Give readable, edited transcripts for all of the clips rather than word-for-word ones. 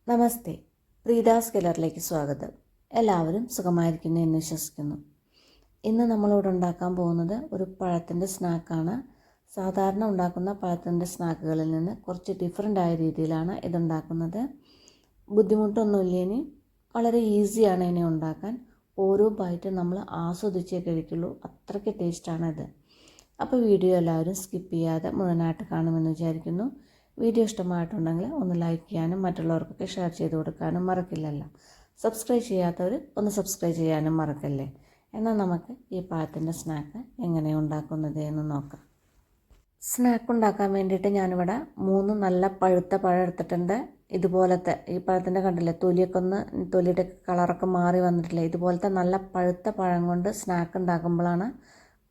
നമസ്തേ, പ്രീതാസ് കിലറിലേക്ക് സ്വാഗതം. എല്ലാവരും സുഖമായിരിക്കുന്നു എന്ന് വിശ്വസിക്കുന്നു. ഇന്ന് നമ്മളിവിടെ ഉണ്ടാക്കാൻ പോകുന്നത് ഒരു പഴത്തിൻ്റെ സ്നാക്കാണ്. സാധാരണ ഉണ്ടാക്കുന്ന പഴത്തിൻ്റെ സ്നാക്കുകളിൽ നിന്ന് കുറച്ച് ഡിഫറെൻ്റ് ആയ രീതിയിലാണ് ഇതുണ്ടാക്കുന്നത്. ബുദ്ധിമുട്ടൊന്നുമില്ല, ഇനി വളരെ ഈസിയാണ് ഇനി ഉണ്ടാക്കാൻ. ഓരോ ബൈറ്റും നമ്മൾ ആസ്വദിച്ചേ കഴിക്കുള്ളൂ, അത്രയ്ക്ക് ടേസ്റ്റാണ് ഇത്. അപ്പോൾ വീഡിയോ എല്ലാവരും സ്കിപ്പ് ചെയ്യാതെ മുഴുവനായിട്ട് കാണുമെന്ന് വിചാരിക്കുന്നു. വീഡിയോ ഇഷ്ടമായിട്ടുണ്ടെങ്കിൽ ഒന്ന് ലൈക്ക് ചെയ്യാനും മറ്റുള്ളവർക്കൊക്കെ ഷെയർ ചെയ്ത് കൊടുക്കാനും മറക്കില്ലല്ലോ. സബ്സ്ക്രൈബ് ചെയ്യാത്തവർ ഒന്ന് സബ്സ്ക്രൈബ് ചെയ്യാനും മറക്കല്ലേ. എന്നാൽ നമുക്ക് ഈ പഴത്തിൻ്റെ സ്നാക്ക് എങ്ങനെയാണ് ഉണ്ടാക്കുന്നത് എന്ന് നോക്കാം. സ്നാക്ക് ഉണ്ടാക്കാൻ വേണ്ടിയിട്ട് ഞാനിവിടെ 3 നല്ല പഴുത്ത പഴം എടുത്തിട്ടുണ്ട്. ഇതുപോലത്തെ ഈ പഴത്തിൻ്റെ കണ്ടില്ലേ, തൊലിയുടെ കളറൊക്കെ മാറി വന്നിട്ടില്ലേ, ഇതുപോലത്തെ നല്ല പഴുത്ത പഴം കൊണ്ട് സ്നാക്ക് ഉണ്ടാക്കുമ്പോഴാണ്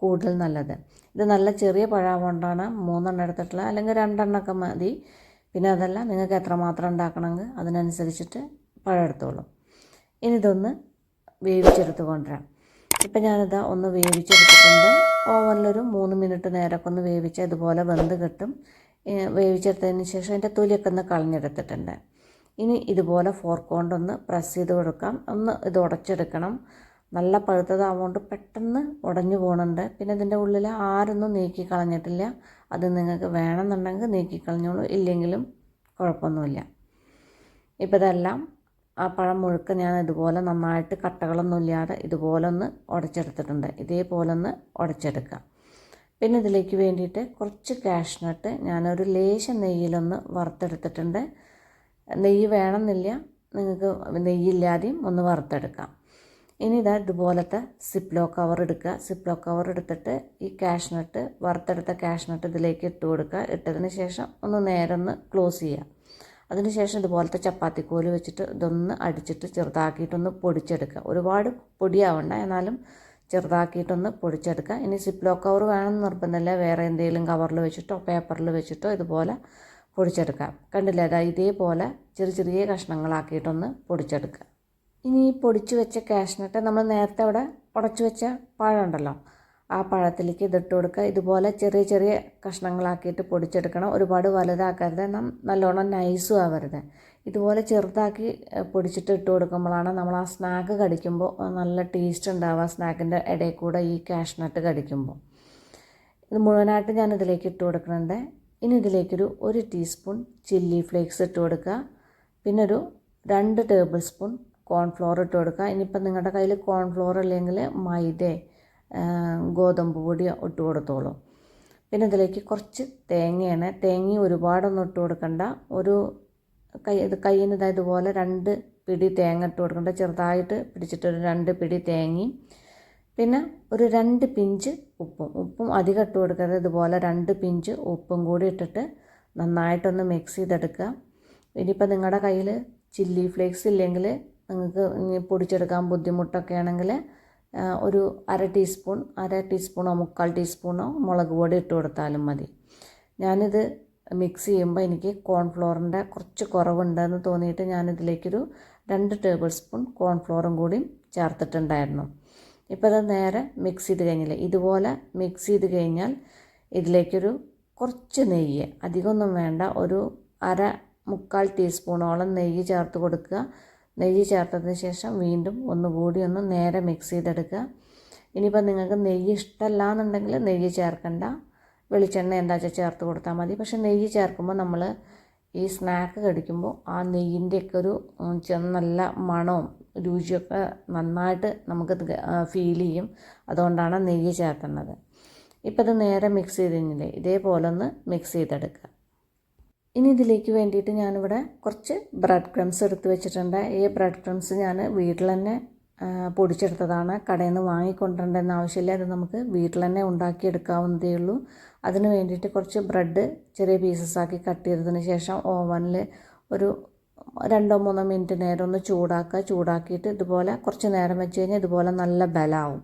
കൂടുതൽ നല്ലത്. ഇത് നല്ല ചെറിയ പഴം കൊണ്ടാണ് 3 എടുത്തിട്ടുള്ളത്, അല്ലെങ്കിൽ 2 മതി. പിന്നെ അതല്ല, നിങ്ങൾക്ക് എത്രമാത്രം ഉണ്ടാക്കണമെങ്കിൽ അതിനനുസരിച്ചിട്ട് പഴം എടുത്തോളൂ. ഇനി ഇതൊന്ന് വേവിച്ചെടുത്ത് കൊണ്ടുവരാം. ഇപ്പം ഞാനിതാ ഒന്ന് വേവിച്ചെടുത്തിട്ടുണ്ട്. ഓവനിലൊരു 3 മിനിറ്റ് നേരമൊക്കെ ഒന്ന് വേവിച്ചാൽ ഇതുപോലെ വെന്ത് കിട്ടും. വേവിച്ചെടുത്തതിന് ശേഷം അതിൻ്റെ തൊലിയൊക്കെ ഒന്ന് കളഞ്ഞെടുത്തിട്ടുണ്ട്. ഇനി ഇതുപോലെ ഫോർക്ക് കൊണ്ടൊന്ന് പ്രസ് ചെയ്ത് കൊടുക്കാം. ഒന്ന് ഇത് ഉടച്ചെടുക്കണം. നല്ല പഴുത്തതാവുകൊണ്ട് പെട്ടെന്ന് ഉടഞ്ഞു പോകുന്നുണ്ട്. പിന്നെ ഇതിൻ്റെ ഉള്ളിൽ ആരൊന്നും നീക്കി കളഞ്ഞിട്ടില്ല. അത് നിങ്ങൾക്ക് വേണമെന്നുണ്ടെങ്കിൽ നീക്കി കളഞ്ഞോളൂ, ഇല്ലെങ്കിലും കുഴപ്പമൊന്നുമില്ല. ഇപ്പോൾ ഇതെല്ലാം ആ പഴം മുഴുക്ക ഞാൻ ഇതുപോലെ നന്നായിട്ട് കട്ടകളൊന്നും ഇല്ലാതെ ഇതുപോലെ ഒന്ന് ഉടച്ചെടുത്തിട്ടുണ്ട്. ഇതേപോലെ ഒന്ന് ഉടച്ചെടുക്കാം. പിന്നെ ഇതിലേക്ക് വേണ്ടിയിട്ട് കുറച്ച് കാഷ്നട്ട് ഞാനൊരു ലേശം നെയ്യിലൊന്ന് വറുത്തെടുത്തിട്ടുണ്ട്. നെയ്യ് വേണമെന്നില്ല, നിങ്ങൾക്ക് നെയ്യില്ലാതെയും ഒന്ന് വറുത്തെടുക്കാം. ഇനി ഇതുപോലത്തെ സിപ്ലോ കവർ എടുക്കുക. സിപ്ലോ കവർ എടുത്തിട്ട് ഈ കാഷ്നട്ട്, വറുത്തെടുത്ത കാഷ്നട്ട് ഇതിലേക്ക് ഇട്ട് കൊടുക്കുക. ഇട്ടതിന് ശേഷം ഒന്ന് നേരെ ഒന്ന് ക്ലോസ് ചെയ്യുക. അതിനുശേഷം ഇതുപോലത്തെ ചപ്പാത്തിക്കോല് വെച്ചിട്ട് ഇതൊന്ന് അടിച്ചിട്ട് ചെറുതാക്കിയിട്ടൊന്ന് പൊടിച്ചെടുക്കുക. ഒരുപാട് പൊടിയാവണ്ട, എന്നാലും ചെറുതാക്കിയിട്ടൊന്ന് പൊടിച്ചെടുക്കുക. ഇനി സിപ്ലോ കവർ വേണമെന്ന് നിർബന്ധമില്ല, വേറെ എന്തെങ്കിലും കവറിൽ വെച്ചിട്ടോ പേപ്പറിൽ വെച്ചിട്ടോ ഇതുപോലെ പൊടിച്ചെടുക്കാം. കണ്ടില്ലേ, ഇതേപോലെ ചെറിയ ചെറിയ കഷ്ണങ്ങളാക്കിയിട്ടൊന്ന് പൊടിച്ചെടുക്കുക. ഇനി ഈ പൊടിച്ച് വെച്ച കാഷ്നട്ട് നമ്മൾ നേരത്തെ അവിടെ ഉടച്ച് വെച്ച പഴം ഉണ്ടല്ലോ, ആ പഴത്തിലേക്ക് ഇതിട്ട് കൊടുക്കുക. ഇതുപോലെ ചെറിയ ചെറിയ കഷ്ണങ്ങളാക്കിയിട്ട് പൊടിച്ചെടുക്കണം. ഒരുപാട് വലുതാക്കരുത്, എന്നാൽ നല്ലോണം നൈസും ആവരുത്. ഇതുപോലെ ചെറുതാക്കി പൊടിച്ചിട്ട് ഇട്ട് കൊടുക്കുമ്പോഴാണ് നമ്മൾ ആ സ്നാക്ക് കടിക്കുമ്പോൾ നല്ല ടേസ്റ്റ് ഉണ്ടാവുക. സ്നാക്കിൻ്റെ ഇടയിൽ കൂടെ ഈ കാഷ്നട്ട് കടിക്കുമ്പോൾ ഇത് മുഴുവനായിട്ട് ഞാൻ ഇതിലേക്ക് ഇട്ട് കൊടുക്കുന്നുണ്ട്. ഇനി ഇതിലേക്കൊരു 1 ടീസ്പൂൺ ചില്ലി ഫ്ലേക്സ് ഇട്ട് കൊടുക്കുക. പിന്നെ ഒരു 2 ടേബിൾ സ്പൂൺ കോൺഫ്ലോർ ഇട്ട് കൊടുക്കുക. ഇനിയിപ്പം നിങ്ങളുടെ കയ്യിൽ കോൺഫ്ലോർ അല്ലെങ്കിൽ മൈദ, ഗോതമ്പ് പൊടിയോ ഇട്ട് കൊടുത്തോളൂ. പിന്നെ ഇതിലേക്ക് കുറച്ച് തേങ്ങയാണ്. തേങ്ങ ഒരുപാടൊന്നും ഇട്ട് കൊടുക്കണ്ട. ഒരു കയ്യിന് ഇതുപോലെ 2 പിടി തേങ്ങ ഇട്ട് കൊടുക്കണ്ട. ചെറുതായിട്ട് പിടിച്ചിട്ടൊരു 2 പിടി തേങ്ങയും പിന്നെ ഒരു 2 പിഞ്ച് ഉപ്പും അധികം ഇട്ട് കൊടുക്കരുത്. ഇതുപോലെ 2 പിഞ്ച് ഉപ്പും കൂടി ഇട്ടിട്ട് നന്നായിട്ടൊന്ന് മിക്സ് ചെയ്തെടുക്കുക. ഇനിയിപ്പോൾ നിങ്ങളുടെ കയ്യിൽ ചില്ലി ഫ്ലേക്സ് ഇല്ലെങ്കിൽ, നിങ്ങൾക്ക് പൊടിച്ചെടുക്കാൻ ബുദ്ധിമുട്ടൊക്കെ ആണെങ്കിൽ ഒരു അര ടീസ്പൂണോ 3/4 ടീസ്പൂണോ മുളക് പൊടി ഇട്ട് കൊടുത്താലും മതി. ഞാനിത് മിക്സ് ചെയ്യുമ്പോൾ എനിക്ക് കോൺഫ്ലോറിൻ്റെ കുറച്ച് കുറവുണ്ടെന്ന് തോന്നിയിട്ട് ഞാനിതിലേക്കൊരു 2 ടേബിൾ സ്പൂൺ കോൺഫ്ലോറും കൂടി ചേർത്തിട്ടുണ്ടായിരുന്നു. ഇപ്പോൾ അത് നേരെ മിക്സ് ചെയ്ത് കഴിഞ്ഞില്ലേ, ഇതുപോലെ മിക്സ് ചെയ്ത് കഴിഞ്ഞാൽ ഇതിലേക്കൊരു കുറച്ച് നെയ്യ്, അധികമൊന്നും വേണ്ട, ഒരു 1/4 ടീസ്പൂണോളം നെയ്യ് ചേർത്ത് കൊടുക്കുക. നെയ്യ് ചേർത്തതിന് ശേഷം വീണ്ടും ഒന്നുകൂടി ഒന്ന് നേരെ മിക്സ് ചെയ്തെടുക്കുക. ഇനിയിപ്പോൾ നിങ്ങൾക്ക് നെയ്യ് ഇഷ്ടമല്ല എന്നുണ്ടെങ്കിൽ നെയ്യ് ചേർക്കണ്ട, വെളിച്ചെണ്ണ എന്താ വെച്ചാൽ ചേർത്ത് കൊടുത്താൽ മതി. പക്ഷേ നെയ്യ് ചേർക്കുമ്പോൾ നമ്മൾ ഈ സ്നാക്ക് കടിക്കുമ്പോൾ ആ നെയ്യിൻ്റെയൊക്കെ ഒരു നല്ല മണവും രുചിയൊക്കെ നന്നായിട്ട് നമുക്ക് ഫീൽ ചെയ്യും. അതുകൊണ്ടാണ് നെയ്യ് ചേർക്കുന്നത്. ഇപ്പോൾ ഇത് നേരെ മിക്സ് ചെയ്ത് കഴിഞ്ഞില്ലേ, ഇതേപോലെ ഒന്ന് മിക്സ് ചെയ്തെടുക്കുക. ഇനി ഇതിലേക്ക് വേണ്ടിയിട്ട് ഞാനിവിടെ കുറച്ച് ബ്രെഡ് ക്രംസ് എടുത്ത് വെച്ചിട്ടുണ്ട്. ഈ ബ്രെഡ് ക്രംസ് ഞാൻ വീട്ടിൽ തന്നെ പൊടിച്ചെടുത്തതാണ്, കടയിൽ നിന്ന് വാങ്ങിക്കൊണ്ടിരേണ്ടെന്ന് ആവശ്യമില്ല. ഇത് നമുക്ക് വീട്ടിൽ തന്നെ ഉണ്ടാക്കിയെടുക്കാവുന്നതേ ഉള്ളൂ. അതിന് വേണ്ടിയിട്ട് കുറച്ച് ബ്രെഡ് ചെറിയ പീസസ് ആക്കി കട്ട് ചെയ്തതിന് ശേഷം ഓവനിൽ ഒരു 2-3 മിനിറ്റ് നേരം ഒന്ന് ചൂടാക്കിയിട്ട് ഇതുപോലെ കുറച്ച് നേരം വെച്ച് കഴിഞ്ഞാൽ ഇതുപോലെ നല്ല ബലമാവും.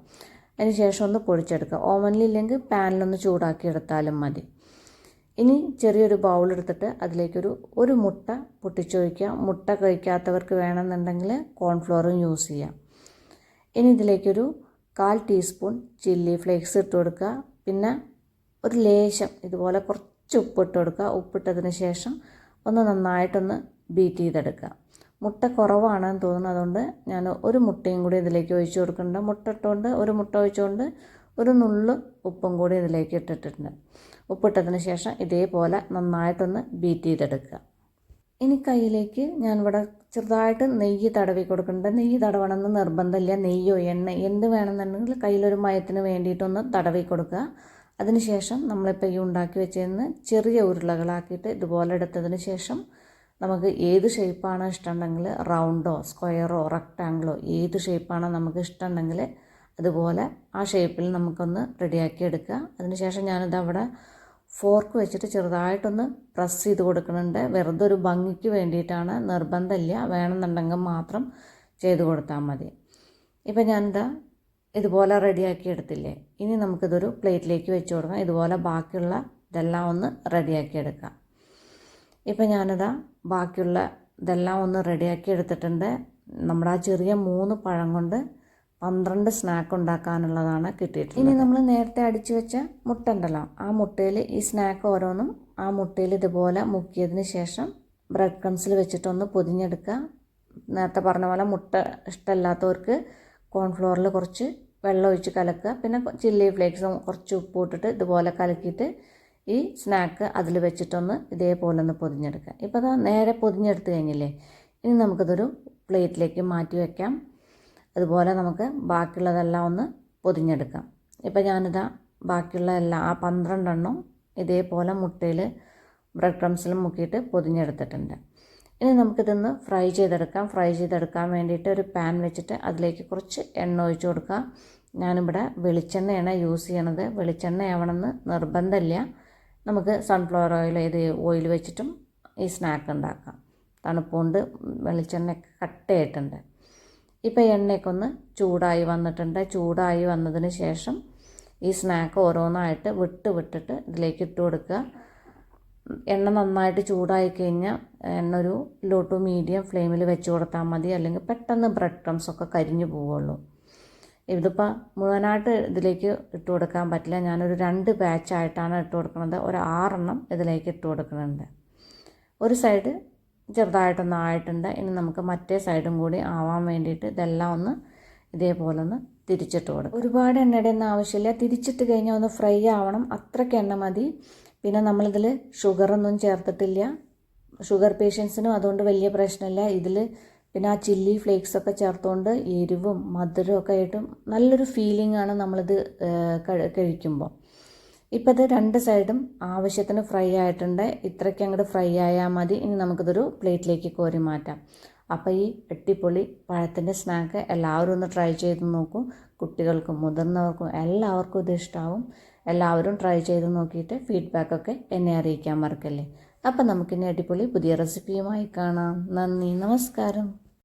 അതിന് ശേഷം ഒന്ന് പൊടിച്ചെടുക്കുക. ഓവനിലില്ലെങ്കിൽ പാനിലൊന്ന് ചൂടാക്കി എടുത്താലും മതി. ഇനി ചെറിയൊരു ബൗളെടുത്തിട്ട് അതിലേക്കൊരു മുട്ട പൊട്ടിച്ചൊഴിക്കുക. മുട്ട കഴിക്കാത്തവർക്ക് വേണമെന്നുണ്ടെങ്കിൽ കോൺഫ്ലോറും യൂസ് ചെയ്യാം. ഇനി ഇതിലേക്കൊരു 1/4 ടീസ്പൂൺ ചില്ലി ഫ്ലേക്സ് ഇട്ട് കൊടുക്കുക. പിന്നെ ഒരു ലേശം ഇതുപോലെ കുറച്ച് ഉപ്പിട്ട് കൊടുക്കുക. ഉപ്പിട്ടതിന് ശേഷം ഒന്ന് നന്നായിട്ടൊന്ന് ബീറ്റ് ചെയ്തെടുക്കുക. മുട്ട കുറവാണെന്ന് തോന്നുന്നു. അതുകൊണ്ട് ഞാൻ ഒരു മുട്ടയും കൂടി ഇതിലേക്ക് ഒഴിച്ച് കൊടുക്കുന്നുണ്ട്. മുട്ട ഇട്ടുകൊണ്ട് ഒരു മുട്ട ഒഴിച്ചുകൊണ്ട് ഒരു നുള്ളു ഉപ്പും കൂടി ഇതിലേക്ക് ഇട്ടിട്ടുണ്ട്. ഉപ്പിട്ടതിന് ശേഷം ഇതേപോലെ നന്നായിട്ടൊന്ന് ബീറ്റ് ചെയ്തെടുക്കുക. ഇനി കയ്യിലേക്ക് ഞാനിവിടെ ചെറുതായിട്ട് നെയ്യ് തടവി കൊടുക്കുന്നുണ്ട്. നെയ്യ് തടവണമെന്ന് നിർബന്ധമില്ല. നെയ്യോ എണ്ണ എന്ത് വേണമെന്നുണ്ടെങ്കിൽ കയ്യിലൊരു മയത്തിന് വേണ്ടിയിട്ടൊന്ന് തടവി കൊടുക്കുക. അതിനുശേഷം നമ്മളിപ്പോൾ ഈ ഉണ്ടാക്കി വെച്ചതിന് ചെറിയ ഉരുളകളാക്കിയിട്ട് ഇതുപോലെ എടുത്തതിന് ശേഷം നമുക്ക് ഏത് ഷേപ്പാണ് ഇഷ്ടമുണ്ടെങ്കിൽ റൗണ്ടോ സ്ക്വയറോ റെക്റ്റാങ്കിളോ ഏത് ഷേപ്പാണോ നമുക്ക് ഇഷ്ടമുണ്ടെങ്കിൽ അതുപോലെ ആ ഷേപ്പിൽ നമുക്കൊന്ന് റെഡിയാക്കി എടുക്കുക. അതിനുശേഷം ഞാനിതവിടെ ഫോർക്ക് വെച്ചിട്ട് ചെറുതായിട്ടൊന്ന് പ്രസ് ചെയ്ത് കൊടുക്കുന്നുണ്ട്. വെറുതെ ഒരു ഭംഗിക്ക് വേണ്ടിയിട്ടാണ്, നിർബന്ധമില്ല. വേണമെന്നുണ്ടെങ്കിൽ മാത്രം ചെയ്ത് കൊടുത്താൽ മതി. ഇപ്പം ഞാനിതാ ഇതുപോലെ റെഡിയാക്കി എടുത്തില്ലേ. ഇനി നമുക്കിതൊരു പ്ലേറ്റിലേക്ക് വെച്ച് കൊടുക്കാം. ഇതുപോലെ ബാക്കിയുള്ള ഇതെല്ലാം ഒന്ന് റെഡിയാക്കി എടുക്കാം. ഇപ്പം ഞാനിതാ ബാക്കിയുള്ള ഇതെല്ലാം ഒന്ന് റെഡിയാക്കി എടുത്തിട്ടുണ്ട്. നമ്മുടെ ആ ചെറിയ 3 പഴം കൊണ്ട് 12 സ്നാക്ക് ഉണ്ടാക്കാനുള്ളതാണ് കിട്ടിയിട്ടുള്ളത്. ഇനി നമ്മൾ നേരത്തെ അടിച്ചു വെച്ച മുട്ട ഉണ്ടല്ലോ, ആ മുട്ടയിൽ ഈ സ്നാക്ക് ഓരോന്നും ആ മുട്ടയിൽ ഇതുപോലെ മുക്കിയതിന് ശേഷം ബ്രെഡ് ക്രംസിൽ വെച്ചിട്ടൊന്ന് പൊതിഞ്ഞെടുക്കുക. നേരത്തെ പറഞ്ഞ പോലെ മുട്ട ഇഷ്ടമില്ലാത്തവർക്ക് കോൺഫ്ലോറിൽ കുറച്ച് വെള്ളം ഒഴിച്ച് കലക്കുക. പിന്നെ ചില്ലി ഫ്ലേക്സും കുറച്ച് ഉപ്പ് ഇട്ടിട്ട് ഇതുപോലെ കലക്കിയിട്ട് ഈ സ്നാക്ക് അതിൽ വെച്ചിട്ടൊന്ന് ഇതേപോലെ ഒന്ന് പൊതിഞ്ഞെടുക്കുക. ഇപ്പോൾ അത് നേരെ പൊതിഞ്ഞെടുത്ത് കഴിഞ്ഞില്ലേ. ഇനി നമുക്കിതൊരു പ്ലേറ്റിലേക്ക് മാറ്റി വയ്ക്കാം. അതുപോലെ നമുക്ക് ബാക്കിയുള്ളതെല്ലാം ഒന്ന് പൊതിഞ്ഞെടുക്കാം. ഇപ്പോൾ ഞാനിതാ ബാക്കിയുള്ള എല്ലാം ആ 12 എണ്ണം ഇതേപോലെ മുട്ടയിൽ ബ്രെഡ് ക്രംസിൽ മുക്കിയിട്ട് പൊതിഞ്ഞെടുത്തിട്ടുണ്ട്. ഇനി നമുക്കിതൊന്ന് ഫ്രൈ ചെയ്തെടുക്കാം. ഫ്രൈ ചെയ്തെടുക്കാൻ വേണ്ടിയിട്ട് ഒരു പാൻ വെച്ചിട്ട് അതിലേക്ക് കുറച്ച് എണ്ണ ഒഴിച്ച് കൊടുക്കുക. ഞാനിവിടെ വെളിച്ചെണ്ണയാണ് യൂസ് ചെയ്യണത്. വെളിച്ചെണ്ണ ആവണമെന്ന് നിർബന്ധമില്ല. നമുക്ക് സൺഫ്ലവർ ഓയിൽ വെച്ചിട്ടും ഈ സ്നാക്ക് ഉണ്ടാക്കാം. തണുപ്പുകൊണ്ട് വെളിച്ചെണ്ണയൊക്കെ കട്ടയായിട്ടുണ്ട്. ഇപ്പോൾ എണ്ണയൊക്കെ ഒന്ന് ചൂടായി വന്നിട്ടുണ്ട്. ചൂടായി വന്നതിന് ശേഷം ഈ സ്നാക്ക് ഓരോന്നായിട്ട് വിട്ടിട്ട് ഇതിലേക്ക് ഇട്ട് കൊടുക്കുക. എണ്ണ നന്നായിട്ട് ചൂടായി കഴിഞ്ഞാൽ എണ്ണ ഒരു ലോ ടു മീഡിയം ഫ്ലെയിമിൽ വെച്ച് കൊടുത്താൽ മതി. അല്ലെങ്കിൽ പെട്ടെന്ന് ബ്രെഡ് ക്രംസൊക്കെ കരിഞ്ഞു പോവുള്ളൂ. ഇതിപ്പോൾ മുഴുവനായിട്ട് ഇതിലേക്ക് ഇട്ട് കൊടുക്കാൻ പറ്റില്ല. ഞാനൊരു 2 ബാച്ചായിട്ടാണ് ഇട്ട് കൊടുക്കുന്നത്. ഒരു 6 എണ്ണം ഇതിലേക്ക് ഇട്ട് കൊടുക്കുന്നുണ്ട്. ഒരു സൈഡ് ചെറുതായിട്ടൊന്ന് ആയിട്ടുണ്ട്. ഇനി നമുക്ക് മറ്റേ സൈഡും കൂടി ആവാൻ വേണ്ടിയിട്ട് ഇതെല്ലാം ഒന്ന് ഇതേപോലെ ഒന്ന് തിരിച്ചിട്ട് കൊടുക്കും. ഒരുപാട് എണ്ണയുടെ ഒന്നും ആവശ്യമില്ല. തിരിച്ചിട്ട് കഴിഞ്ഞാൽ ഒന്ന് ഫ്രൈ ആവണം, അത്രയ്ക്ക് എണ്ണ മതി. പിന്നെ നമ്മളിതിൽ ഷുഗറൊന്നും ചേർത്തിട്ടില്ല. ഷുഗർ പേഷ്യൻസിനും അതുകൊണ്ട് വലിയ പ്രശ്നമില്ല. ഇതിൽ പിന്നെ ആ ചില്ലി ഫ്ലേക്സൊക്കെ ചേർത്തുകൊണ്ട് എരിവും മധുരവും ഒക്കെ ആയിട്ടും നല്ലൊരു ഫീലിംഗ് ആണ് നമ്മളിത് കഴിക്കുമ്പോൾ. ഇപ്പോൾ ഇത് 2 സൈഡും ആവശ്യത്തിന് ഫ്രൈ ആയിട്ടുണ്ട്. ഇത്രയ്ക്ക് അങ്ങോട്ട് ഫ്രൈ ആയാൽ മതി. ഇനി നമുക്കിതൊരു പ്ലേറ്റിലേക്ക് കോരി മാറ്റാം. അപ്പോൾ ഈ അടിപൊളി പഴത്തിൻ്റെ സ്നാക്ക് എല്ലാവരും ഒന്ന് ട്രൈ ചെയ്ത് നോക്കൂ. കുട്ടികൾക്കും മുതിർന്നവർക്കും എല്ലാവർക്കും ഇത് ഇഷ്ടമാവും. എല്ലാവരും ട്രൈ ചെയ്ത് നോക്കിയിട്ട് ഫീഡ്ബാക്കൊക്കെ എന്നെ അറിയിക്കാൻ മറക്കല്ലേ. അപ്പം നമുക്കിനി അടിപൊളി പുതിയ റെസിപ്പിയുമായി കാണാം. നന്ദി, നമസ്കാരം.